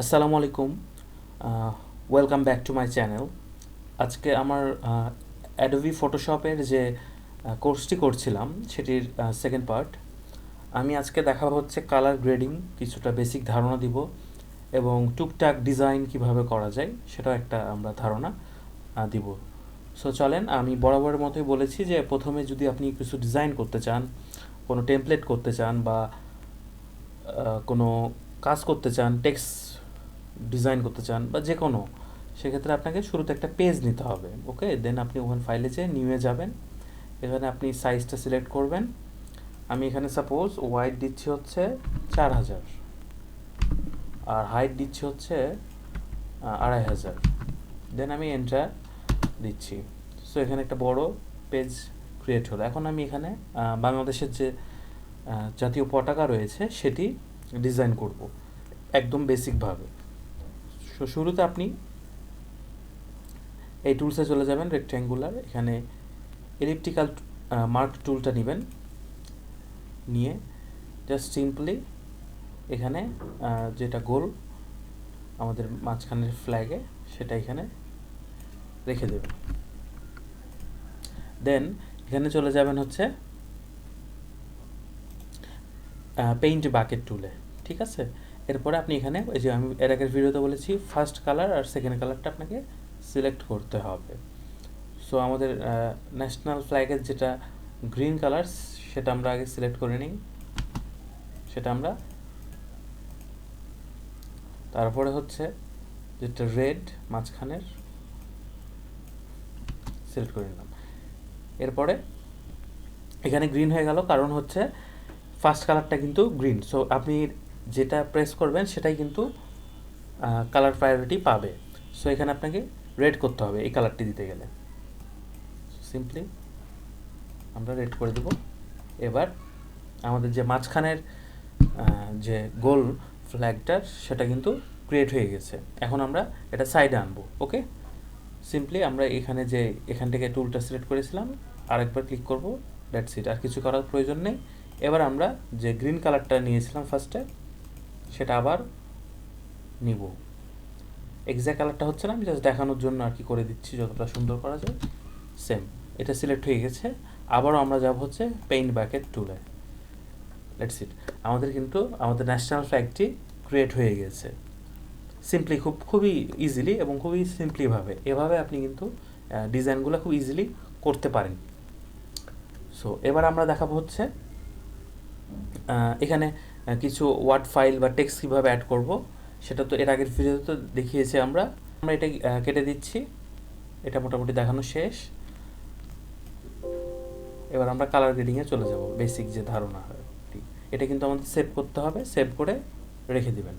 আসসালামু আলাইকুম। Welcome back to my channel. আজকে আমার অ্যাডোবি ফটোশপের যে কোর্সটি করছিলাম সেটির সেকেন্ড পার্ট। আমি আজকে দেখাবো হচ্ছে কালার গ্রেডিং, কিছুটা বেসিক ধারণা দিব এবং টুকটাক ডিজাইন কিভাবে করা যায় সেটাও একটা আমরা ধারণা দিব। সো চলেন, আমি বরাবরের মতোই বলেছি যে প্রথমে যদি আপনি কিছু ডিজাইন করতে চান, কোনো টেমপ্লেট করতে চান বা কোনো কাজ করতে চান, টেক্সট ডিজাইন করতে চান বা যে কোনো, সেক্ষেত্রে আপনাকে শুরুতে একটা পেজ নিতে হবে। ওকে, দেন আপনি ওখানে ফাইলে যেয়ে নিউয়ে যাবেন। এখানে আপনি সাইজটা সিলেক্ট করবেন। আমি এখানে সাপোজ ওয়াইড দিচ্ছি হচ্ছে 4000 আর হাইট দিচ্ছি হচ্ছে 2500। দেন আমি এন্টার দিচ্ছি। সো এখানে একটা বড় পেজ ক্রিয়েট হলো। এখন আমি এখানে বাংলাদেশের যে জাতীয় পতাকা রয়েছে সেটি ডিজাইন করব একদম বেসিকভাবে। সো শুরুতে আপনি এই টুলসে চলে যাবেন, রেক্ট্যাঙ্গুলার, এখানে এলিপ্টিক্যাল মার্ক টুলটা নেবেন, নিয়ে জাস্ট সিম্পলি এখানে যেটা গোল আমাদের মাঝখানের ফ্ল্যাগে সেটা এখানে রেখে দেবেন। দেন এখানে চলে যাবেন হচ্ছে পেইন্ট বাকেট টুলে। ঠিক আছে, এরপরে আপনি এখানে ওই যে আমি এর আগের ভিডিওতে বলেছি ফার্স্ট কালার আর সেকেন্ড কালারটা আপনাকে সিলেক্ট করতে হবে। সো আমাদের ন্যাশনাল ফ্ল্যাগের যেটা গ্রিন কালার সেটা আমরা আগে সিলেক্ট করে নিই। সেটা আমরা, তারপরে হচ্ছে যেটা রেড মাঝখানের সিলেক্ট করে নিলাম। এরপরে এখানে গ্রিন হয়ে গেল, কারণ হচ্ছে ফার্স্ট কালারটা কিন্তু গ্রিন। সো আপনি যেটা প্রেস করবেন সেটাই কিন্তু কালার প্রায়োরিটি পাবে। সো এখানে আপনাকে রেড করতে হবে এই কালারটি দিতে গেলে। সিম্পলি আমরা রেড করে দেব। এবার আমাদের যে মাঝখানের যে গোল ফ্ল্যাগটার সেটা কিন্তু ক্রিয়েট হয়ে গেছে। এখন আমরা এটা সাইডে আনবো। ওকে, সিম্পলি আমরা এখানে যে এখান থেকে টুলটা সিলেক্ট করেছিলাম আরেকবার ক্লিক করব, দ্যাটস ইট, আর কিছু করার প্রয়োজন নেই। এবার আমরা যে গ্রিন কালারটা নিয়েছিলাম ফার্স্টে সেটা আবার নিব। এক্সাক্ট কালারটা হচ্ছে না, আমি জাস্ট দেখানোর জন্য আর কি করে দিচ্ছি যতটা সুন্দর করা যায়। সেম, এটা সিলেক্ট হয়ে গেছে। আবারও আমরা যাব হচ্ছে পেইন্ট বাকেট টুলে। লেটস ইট, আমাদের কিন্তু আমাদের ন্যাশনাল ফ্ল্যাগটি ক্রিয়েট হয়ে গেছে সিম্পলি, খুবই ইজিলি এবং খুবই সিম্পলিভাবে। এভাবে আপনি কিন্তু ডিজাইনগুলো খুব ইজিলি করতে পারেন। সো এবার আমরা দেখাবো হচ্ছে এখানে কিছু ওয়ার্ড ফাইল বা টেক্সট কীভাবে অ্যাড করব সেটা তো এর আগের ভিডিওতে তো দেখিয়েছি। আমরা এটা কেটে দিচ্ছি। এটা মোটামুটি দেখানো শেষ। এবার আমরা কালার গ্রেডিংয়ে চলে যাব। বেসিক যে ধারণা হয় এটা কিন্তু আমাদের সেভ করতে হবে, সেভ করে রেখে দিবেন।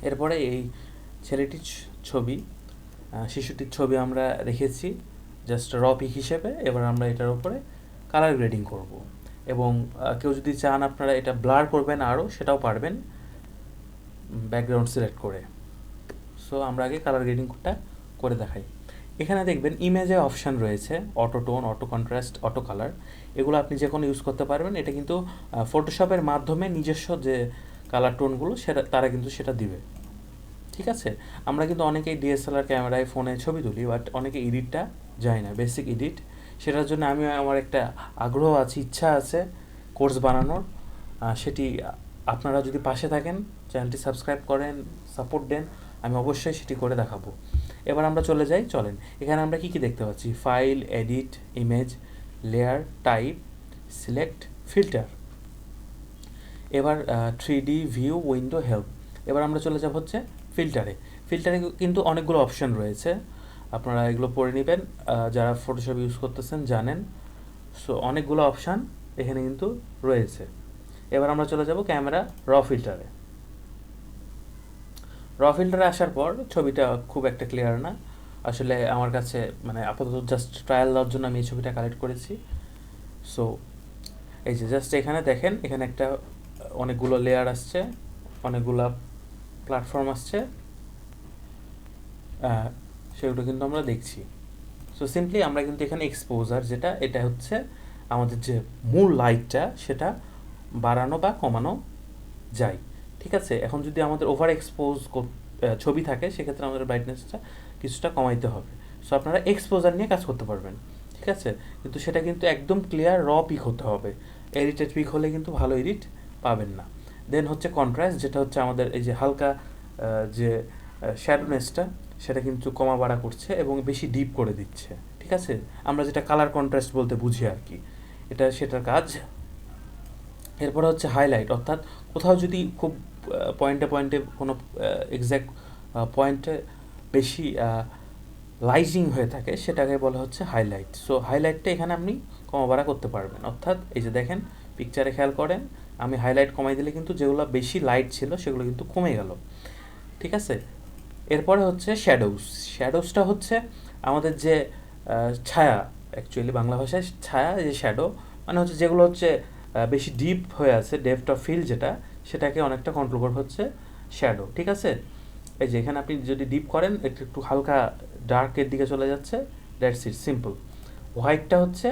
এরপরে এই ছেলেটির ছবি, শিশুটির ছবি আমরা রেখেছি জাস্ট র পিক হিসেবে। এবার আমরা এটার উপরে কালার গ্রেডিং করব এবং কেউ যদি চান আপনারা এটা ব্লার করবেন আরও, সেটাও পারবেন ব্যাকগ্রাউন্ড সিলেক্ট করে। সো আমরা আগে কালার গ্রেডিংটা করে দেখাই। এখানে দেখবেন ইমেজে অপশান রয়েছে auto tone, auto contrast, auto colour. এগুলো আপনি যে কোনো ইউজ করতে পারবেন। এটা কিন্তু ফটোশপের মাধ্যমে নিজস্ব যে কালার টোনগুলো সেটা তারা কিন্তু সেটা দিবে। ঠিক আছে, আমরা কিন্তু অনেকেই ডিএসএলআর ক্যামেরায় ফোনে ছবি তুলি, বাট অনেকে এডিটটা যায় না, বেসিক এডিট। সেটার জন্য আমি আমার একটা আগ্রহ আছে, ইচ্ছা আছে কোর্স বানানোর। সেটি আপনারা যদি পাশে থাকেন, চ্যানেলটি সাবস্ক্রাইব করেন, সাপোর্ট দেন, আমি অবশ্যই সেটি করে দেখাবো। এবার আমরা চলে যাই, চলেন। এখানে আমরা কী কী দেখতে পাচ্ছি? File, edit, image, layer, type, select, filter. এবার 3D ভিউ, উইন্ডো, হেল্প। এবার আমরা চলে যাব হচ্ছে ফিল্টারে। ফিল্টারে কিন্তু অনেকগুলো অপশান রয়েছে, আপনারা এগুলো পড়ে নেবেন, যারা ফটোশপ ইউজ করতেছেন জানেন। সো অনেকগুলো অপশান এখানে কিন্তু রয়েছে। এবার আমরা চলে যাব ক্যামেরা র ফিল্টারে। র ফিল্টারে আসার পর ছবিটা খুব একটা ক্লিয়ার না আসলে আমার কাছে, মানে আপাতত জাস্ট ট্রায়াল দেওয়ার জন্য আমি এই ছবিটা কালেক্ট করেছি। সো এই যে জাস্ট এখানে দেখেন, এখানে একটা অনেকগুলো লেয়ার আসছে, অনেকগুলো প্ল্যাটফর্ম আসছে, সেগুলো কিন্তু আমরা দেখছি। সো সিম্পলি আমরা কিন্তু এখানে এক্সপোজার যেটা, এটা হচ্ছে আমাদের যে মূল লাইটটা সেটা বাড়ানো বা কমানো যায়। ঠিক আছে। এখন যদি আমাদের ওভার এক্সপোজ ছবি থাকে সেক্ষেত্রে আমাদের ব্রাইটনেসটা কিছুটা কমাইতে হবে। সো আপনারা এক্সপোজার নিয়ে কাজ করতে পারবেন, ঠিক আছে। কিন্তু সেটা কিন্তু একদম ক্লিয়ার র পিক হতে হবে, এডিটেড পিক হলে কিন্তু ভালো এডিট পাবেন না। দেন হচ্ছে কন্ট্রাস্ট, যেটা হচ্ছে আমাদের এই যে হালকা যে শ্যাডোনেসটা সেটা কিন্তু কমা বাড়া করছে এবং বেশি ডিপ করে দিচ্ছে, ঠিক আছে। আমরা যেটা কালার কন্ট্রাস্ট বলতে বুঝি আর কি, এটা সেটার কাজ। এরপরে হচ্ছে হাইলাইট, অর্থাৎ কোথাও যদি খুব পয়েন্টে পয়েন্টে কোনো এক্স্যাক্ট পয়েন্টে বেশি লাইজিং হয়ে থাকে সেটাকে বলা হচ্ছে হাইলাইট। সো হাইলাইটটা এখানে আপনি কমা বাড়া করতে পারবেন, অর্থাৎ এই যে দেখেন পিকচারে খেয়াল করেন আমি হাইলাইট কমাই দিলে কিন্তু যেগুলো বেশি লাইট ছিল সেগুলো কিন্তু কমে গেল, ঠিক আছে। এরপরে হচ্ছে শ্যাডোসটা হচ্ছে আমাদের যে ছায়া, অ্যাকচুয়ালি বাংলা ভাষায় ছায়া, যে শ্যাডো মানে হচ্ছে যেগুলো হচ্ছে বেশি ডিপ হয়ে আছে, ডেপথ অফ ফিল্ড যেটা, সেটাকে অনেকটা কন্ট্রোল করা হচ্ছে শ্যাডো, ঠিক আছে। এই যে এখানে আপনি যদি ডিপ করেন একটু একটু হালকা ডার্কের দিকে চলে যাচ্ছে, দ্যাটস ইট, সিম্পল। হোয়াইটটা হচ্ছে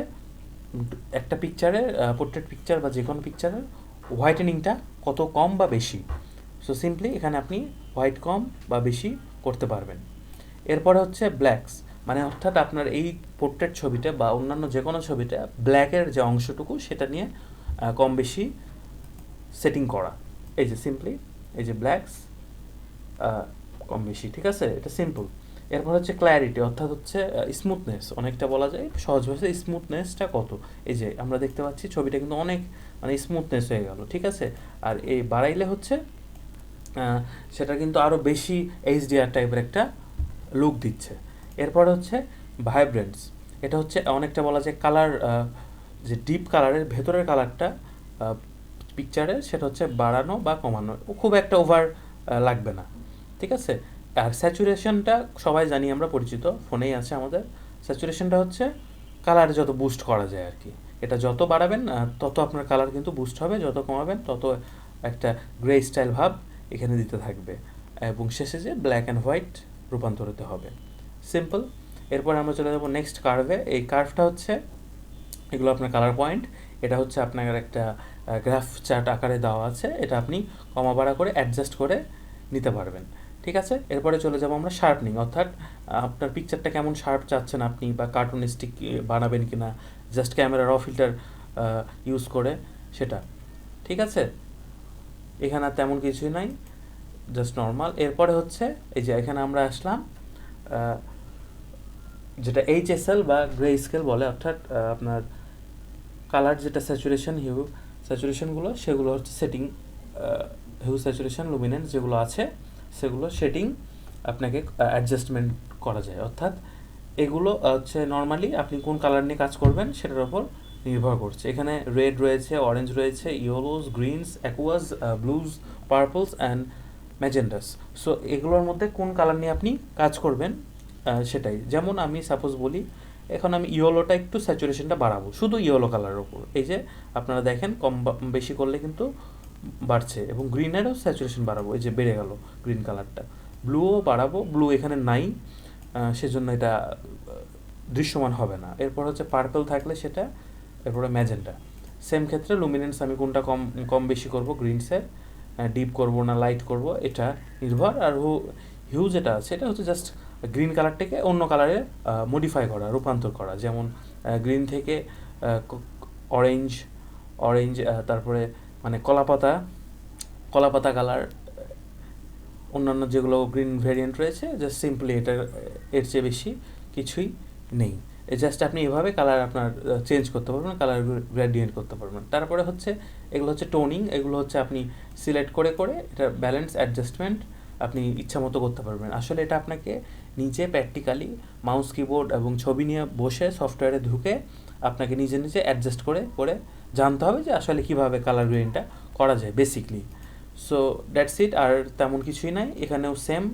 একটা পিকচারের পোর্ট্রেট পিকচার বা যে কোনো পিকচারের হোয়াইটেনিংটা কত কম বা বেশি। সো সিম্পলি এখানে আপনি হোয়াইট কম বা বেশি করতে পারবেন। এরপরে হচ্ছে ব্ল্যাকস, মানে অর্থাৎ আপনার এই পোর্ট্রেট ছবিটা বা অন্যান্য যে কোনো ছবিটা ব্ল্যাকের যে অংশটুকু সেটা নিয়ে কম বেশি সেটিং করা। এই যে সিম্পলি এই যে ব্ল্যাকস কম বেশি, ঠিক আছে, এটা সিম্পল। এরপর হচ্ছে ক্ল্যারিটি, অর্থাৎ হচ্ছে স্মুথনেস, অনেকটা বলা যায় সহজ ভাষায় স্মুথনেসটা কত। এই যে আমরা দেখতে পাচ্ছি ছবিটা কিন্তু অনেক মানে স্মুথনেস হয়ে গেল, ঠিক আছে। আর এই বাড়াইলে হচ্ছে সেটা কিন্তু আরও বেশি এইচডিআর টাইপের একটা লুক দিচ্ছে। এরপর হচ্ছে ভাইব্রেন্স, এটা হচ্ছে অনেকটা বলা যায় কালার, যে ডিপ কালারের ভেতরের কালারটা পিকচারের সেটা হচ্ছে বাড়ানো বা কমানো, খুব একটা ওভার লাগবে না, ঠিক আছে। আর স্যাচুরেশনটা সবাই জানি আমরা, পরিচিত, ফোনেই আছে আমাদের। স্যাচুরেশনটা হচ্ছে কালার যত বুস্ট করা যায় আর কি, এটা যত বাড়াবেন তত আপনার কালার কিন্তু বুস্ট হবে, যত কমাবেন তত একটা গ্রে স্টাইল ভাব এখানে দিতে থাকবে, এবং শেষে যে ব্ল্যাক অ্যান্ড হোয়াইট রূপান্তরিত হবে, সিম্পল। এরপর আমরা চলে যাবো নেক্সট কার্ভে। এই কার্ভটা হচ্ছে এগুলো আপনার কালার পয়েন্ট, এটা হচ্ছে আপনার একটা গ্রাফ চার্ট আকারে দেওয়া আছে, এটা আপনি কমা বাড়া করে অ্যাডজাস্ট করে নিতে পারবেন, ঠিক আছে। এরপরে চলে যাবো আমরা শার্পনিং, অর্থাৎ আপনার পিকচারটা কেমন শার্প চাচ্ছেন আপনি, বা কার্টুনিস্টিক বানাবেন কি না, জাস্ট ক্যামেরা র ফিল্টার ইউজ করে সেটা, ঠিক আছে। এখানে আর তেমন কিছুই নাই, জাস্ট নর্মাল। এরপরে হচ্ছে এই যে এখানে আমরা আসলাম যেটা HSL বা গ্রে স্কেল বলে, অর্থাৎ আপনার কালার যেটা স্যাচুরেশন স্যাচুরেশনগুলো সেগুলো হচ্ছে সেটিং, হিউ স্যাচুরেশন লুমিনেন্স যেগুলো আছে সেগুলো সেটিং আপনাকে অ্যাডজাস্টমেন্ট করা যায়, অর্থাৎ এগুলো হচ্ছে নর্মালি আপনি কোন কালার নিয়ে কাজ করবেন সেটার ওপর নির্ভর করছে। এখানে রেড রয়েছে, অরেঞ্জ রয়েছে, yellows, greens, aquas, blues, purples and magentas. So এগুলোর মধ্যে কোন কালার নিয়ে আপনি কাজ করবেন সেটাই। যেমন আমি সাপোজ বলি এখন আমি ইয়েলোটা একটু স্যাচুরেশনটা বাড়াবো শুধু ইয়েলো কালারের ওপর, এই যে আপনারা দেখেন কম বেশি করলে কিন্তু বাড়ছে, এবং গ্রিনেরও স্যাচুরেশন বাড়াবো, এই যে বেড়ে গেল গ্রিন কালারটা। ব্লুও বাড়াবো, ব্লু এখানে নাই সেজন্য এটা দৃশ্যমান হবে না। এরপর হচ্ছে পার্পল থাকলে সেটা, এরপরে ম্যাজেন্টা। সেম ক্ষেত্রে লুমিনেন্স আমি কোনটা কম কম বেশি করব, গ্রিনসের ডিপ করব না লাইট করব এটা নির্ভর। আর হিউ যেটা আছে এটা হচ্ছে জাস্ট গ্রিন কালারটাকে অন্য কালারে মডিফাই করা, রূপান্তর করা, যেমন গ্রিন থেকে অরেঞ্জ, তারপরে মানে কলাপাতা কালার, অন্যান্য যেগুলো গ্রিন ভেরিয়েন্ট রয়েছে, জাস্ট সিম্পলি এর চেয়ে বেশি কিছুই নেই। জাস্ট আপনি এভাবে কালার আপনার চেঞ্জ করতে পারবেন, কালার গ্রেডিয়েন্ট করতে পারবেন। তারপরে হচ্ছে এগুলো হচ্ছে টোনিং, এগুলো হচ্ছে আপনি সিলেক্ট করে করে এটা ব্যালেন্স অ্যাডজাস্টমেন্ট আপনি ইচ্ছা মতো করতে পারবেন। আসলে এটা আপনাকে নিজে প্র্যাকটিক্যালি মাউস কিবোর্ড এবং ছবি নিয়ে বসে সফটওয়্যারে ঢুকে আপনাকে নিজে নিজে অ্যাডজাস্ট করে করে জানতে হবে যে আসলে কীভাবে কালার গ্রেডিংটা করা যায় বেসিকলি। সো দ্যাটস ইট, আর তেমন কিছুই নাই। এখানেও সেম,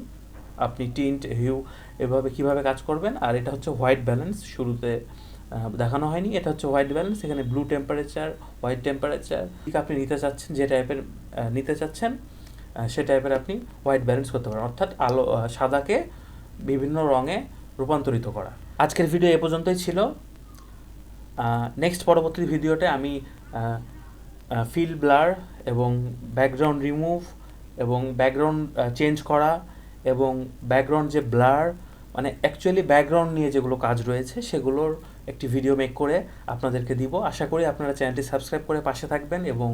আপনি টিন্ট, হিউ এভাবে কীভাবে কাজ করবেন। আর এটা হচ্ছে হোয়াইট ব্যালেন্স, শুরুতে দেখানো হয়নি, এটা হচ্ছে হোয়াইট ব্যালেন্স। এখানে ব্লু টেম্পারেচার, হোয়াইট টেম্পারেচার ঠিক আপনি নিতে চাচ্ছেন, যে টাইপের নিতে চাচ্ছেন সে টাইপের আপনি হোয়াইট ব্যালেন্স করতে পারেন, অর্থাৎ আলো সাদাকে বিভিন্ন রঙে রূপান্তরিত করা। আজকের ভিডিও এ পর্যন্তই ছিল। নেক্সট পরবর্তী ভিডিওতে আমি ফিল ব্লার এবং ব্যাকগ্রাউন্ড রিমুভ এবং ব্যাকগ্রাউন্ড চেঞ্জ করা এবং ব্যাকগ্রাউন্ড যে ব্লার, মানে অ্যাকচুয়ালি ব্যাকগ্রাউন্ড নিয়ে যেগুলো কাজ রয়েছে সেগুলোর একটি ভিডিও মেক করে আপনাদেরকে দিব। আশা করি আপনারা চ্যানেলটি সাবস্ক্রাইব করে পাশে থাকবেন, এবং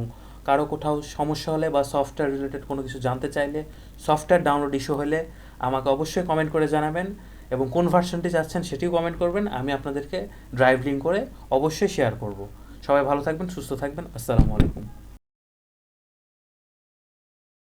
কারো কোথাও সমস্যা হলে বা সফটওয়্যার রিলেটেড কোনো কিছু জানতে চাইলে, সফটওয়্যার ডাউনলোড ইস্যু হলে আমাকে অবশ্যই কমেন্ট করে জানাবেন, এবং কোন ভার্সনটি চাচ্ছেন সেটিও কমেন্ট করবেন। আমি আপনাদেরকে ড্রাইভ লিঙ্ক করে অবশ্যই শেয়ার করব। সবাই ভালো থাকবেন, সুস্থ থাকবেন। আসসালামু আলাইকুম।